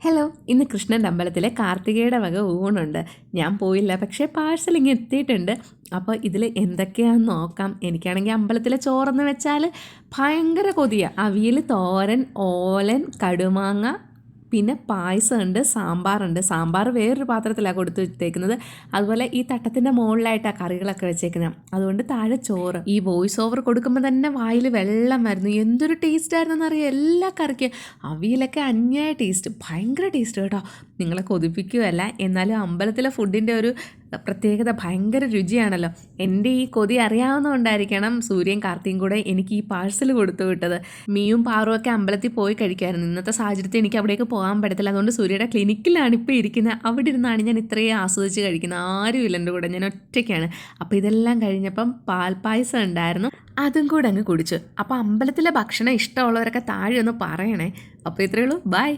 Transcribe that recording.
Hello, ഇന്ന് കൃഷ്ണൻ്റെ അമ്പലത്തിലെ കാർത്തികയുടെ വക ഊണുണ്ട്. ഞാൻ പോയില്ല, പക്ഷേ പാഴ്സൽ ഇങ്ങ് എത്തിയിട്ടുണ്ട്. അപ്പോൾ ഇതിൽ എന്തൊക്കെയാണെന്ന് നോക്കാം. എനിക്കാണെങ്കിൽ അമ്പലത്തിലെ ചോറെന്ന് വെച്ചാൽ ഭയങ്കര കൊതിയാണ്. അവിയൽ, തോരൻ, ഓലൻ, കടുമാങ്ങ, പിന്നെ പായസമുണ്ട്, സാമ്പാറുണ്ട്. സാമ്പാർ വേറൊരു പാത്രത്തിലാണ് കൊടുത്തു വെച്ചേക്കുന്നത്. അതുപോലെ ഈ തട്ടത്തിൻ്റെ മുകളിലായിട്ടാണ് കറികളൊക്കെ വെച്ചേക്കുന്നത്. അതുകൊണ്ട് താഴെ ചോറ്. ഈ വോയിസ് ഓവർ കൊടുക്കുമ്പോൾ തന്നെ വായിൽ വെള്ളം വരുന്നു. എന്തൊരു ടേസ്റ്റായിരുന്നെന്ന് അറിയാം എല്ലാ കറിക്കും. അവിയലൊക്കെ അന്യായ ടേസ്റ്റ്, ഭയങ്കര ടേസ്റ്റ് കേട്ടോ. നിങ്ങളെ കൊതിപ്പിക്കുകയല്ല, എന്നാലും അമ്പലത്തിലെ ഫുഡിൻ്റെ ഒരു പ്രത്യേകത ഭയങ്കര രുചിയാണല്ലോ. എൻ്റെ ഈ കൊതി അറിയാവുന്നതുകൊണ്ടായിരിക്കണം സൂര്യയും കാർത്തിയും കൂടെ എനിക്ക് ഈ പാഴ്സൽ കൊടുത്തു വിട്ടത്. മീയും പാറും ഒക്കെ അമ്പലത്തിൽ പോയി കഴിക്കാമായിരുന്നു. ഇന്നത്തെ സാഹചര്യത്തിൽ എനിക്ക് അവിടേക്ക് പോകാൻ പറ്റത്തില്ല. അതുകൊണ്ട് സൂര്യയുടെ ക്ലിനിക്കിലാണ് ഇപ്പോൾ ഇരിക്കുന്നത്. അവിടെ ഇരുന്നാണ് ഞാൻ ഇത്രയും ആസ്വദിച്ച് കഴിക്കുന്നത്. ആരുമില്ല എൻ്റെ കൂടെ, ഞാൻ ഒറ്റയ്ക്കാണ്. അപ്പോൾ ഇതെല്ലാം കഴിഞ്ഞപ്പം പാൽപ്പായസം ഉണ്ടായിരുന്നു, അതും കൂടെ അങ്ങ് കുടിച്ചു. അപ്പോൾ അമ്പലത്തിലെ ഭക്ഷണം ഇഷ്ടമുള്ളവരൊക്കെ താഴെ ഒന്ന് പറയണേ. അപ്പോൾ ഇത്രയേ ഉള്ളൂ, ബൈ.